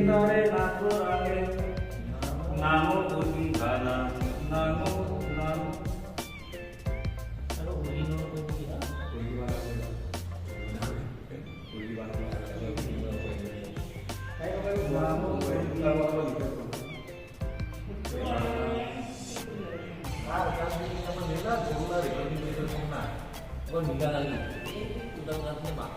তারে নাচো রাগে নামো বুঝি গানা নামো নাম আরো হরিণ কবি না নামো Con mình ra là gì? Đâu ra cái mặt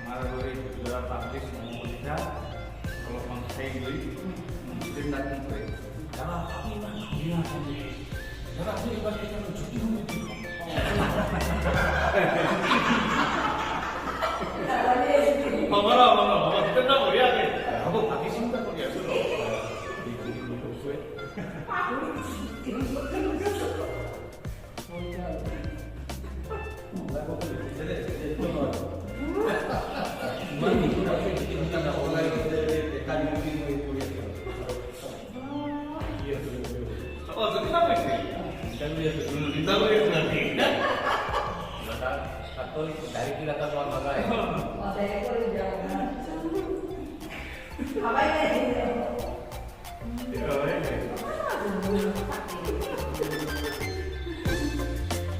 আমার ওই যারা পাবলিক সমস্যা kalau bangsa ini mungkin nanti gue karena tapi kan dia karena dia pakai yang cuci itu Mama, kita nak boleh ada. Aku pakai sim tak boleh asal. Mami itu pasti kita nak orang tekan mungkin boleh. Oh, jadi apa sih? Kita boleh nanti. Atau dari kita ke luar negara. Saya kalau jangan. Apa ini?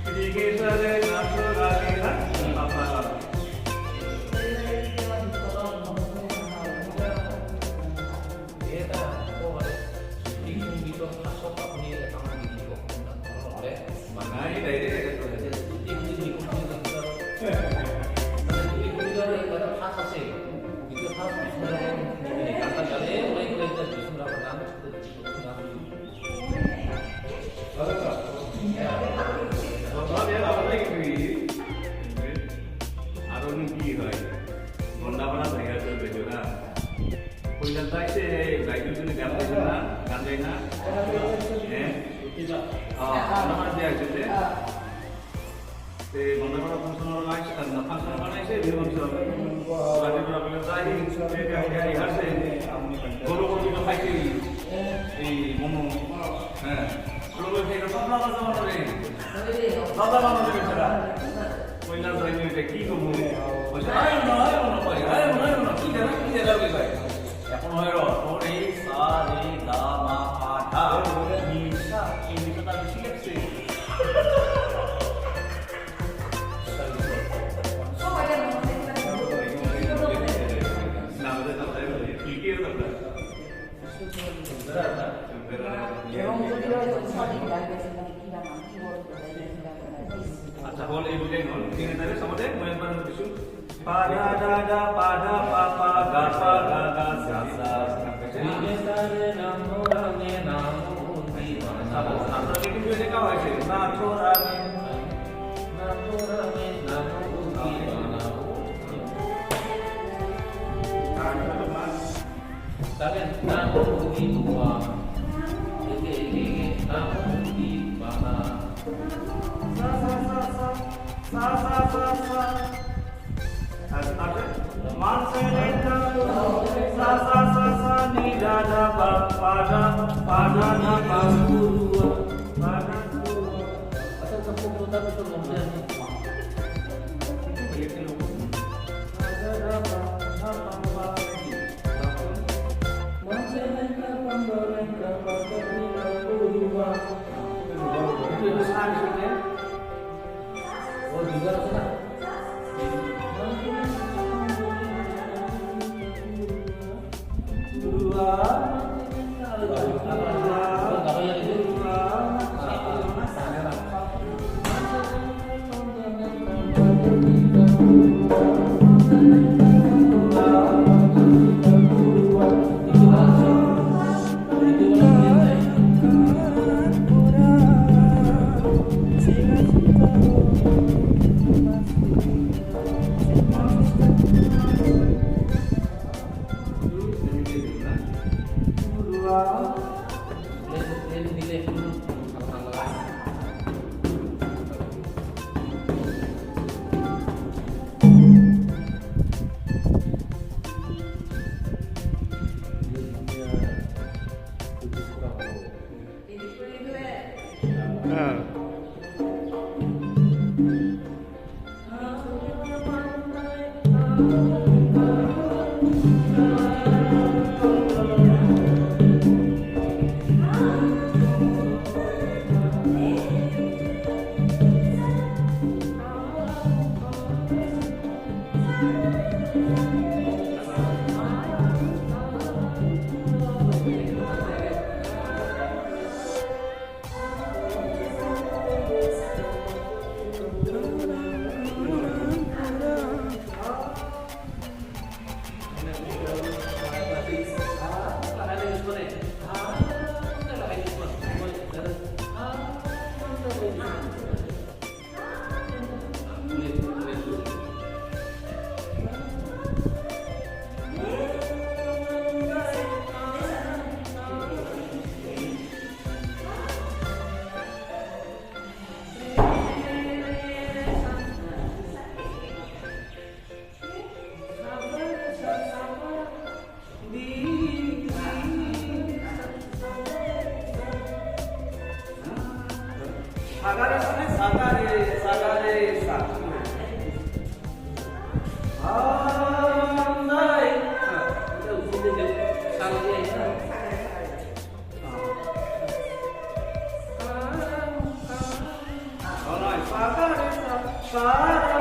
Jadi kita ada nato lagi lah. Apa? Kita oh tinggal gitu masuk apa ni tangan di kok. Oleh Mana ini dari itu? tinggal di kok kita. Tapi itu juga ada khas sih. Itu khas sebenarnya ini kata kali mulai kita bisa melakukan Kalau dia apa lagi tu? Arun ki hai. Monda bana saya tu bejona. Koi jantai se baik tu ni gambar na, gandai na. Nama dia tu deh. Te monda bana function orang lain kan, function mana se dia function. Lagi berapa kali tadi? Te hari hari se. Guru kita pakai momo. Kalau kita sama sama ni. Baba mama tu bicara. Koi nak saya ni dekhi kamu. Macam ayo na, kita dah boleh. এখন হয়রো রে সা রে গা মা পা ধা নি সা এই দুটোটা বেশি লাগছে আচ্ছা বল এই বুঝাই নল তিন তারে সমাদে ময় পারন কিছু pada da pada papa ga pa ga ga sa sa Ini sare namo rame namo di mana. Apa itu juga kau asyik nato rame Namo rame namo di mana. Kalian namo di dua. Ini namo di mana. Sa Man selena sa ni da da pa pada na pa guru pada guru Asal kampung kota betul nombor ni. Man selena pambalengka pakarina guru. Itu sana sini. Oh, juga sana. 사가레사네 사가레 사. 나이. Itu usulnya jadi salahnya itu. 나이 사가레사 사랑.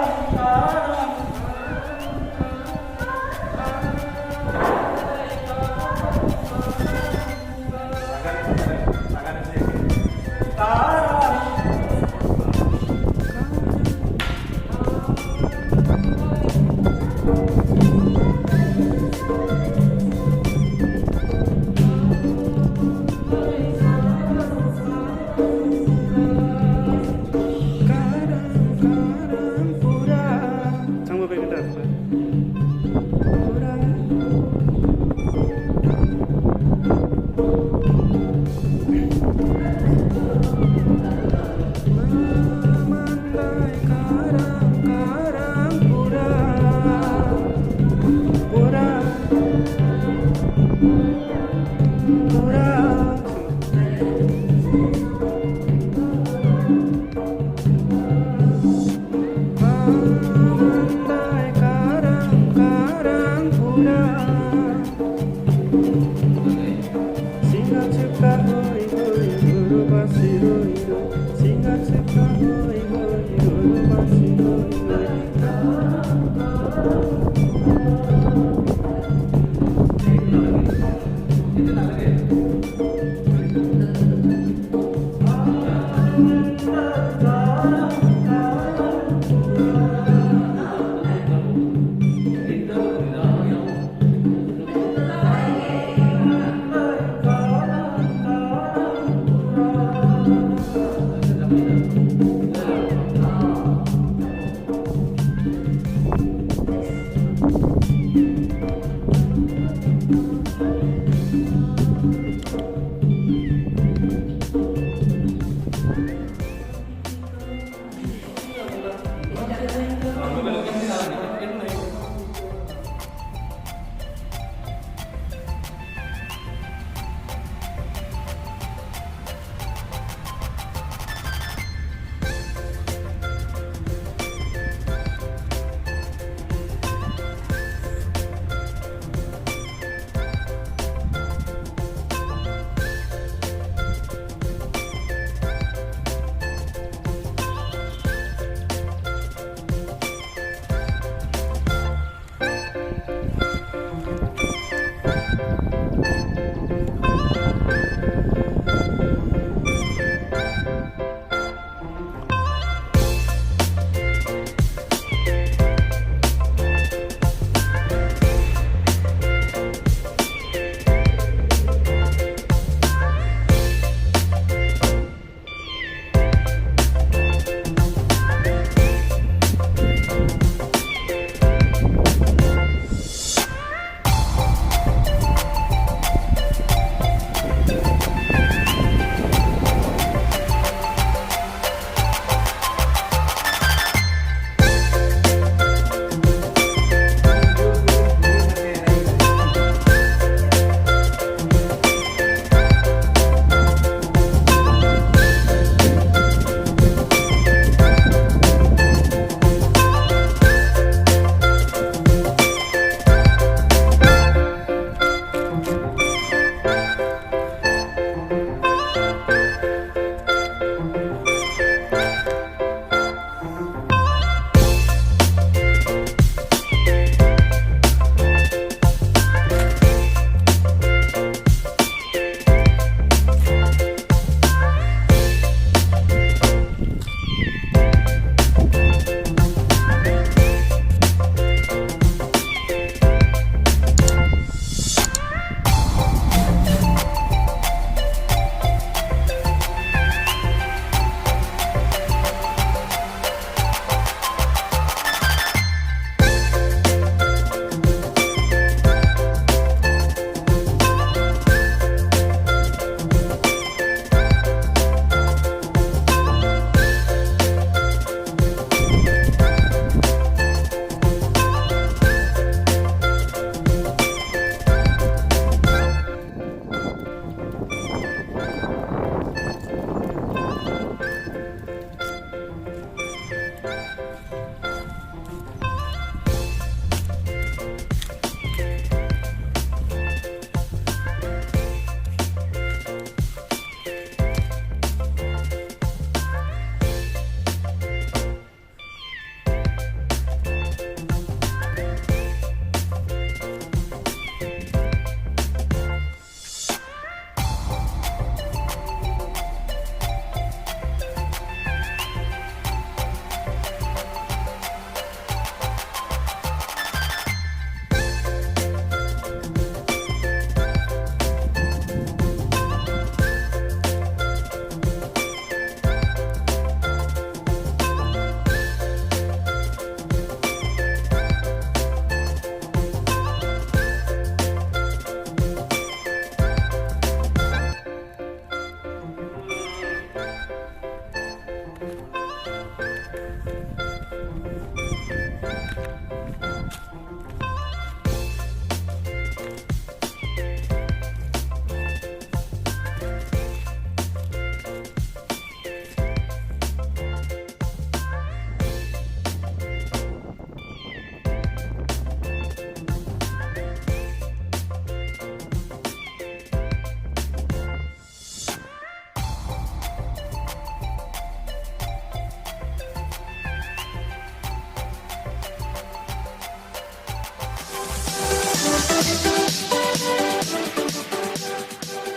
장모 배그 다 Thank you.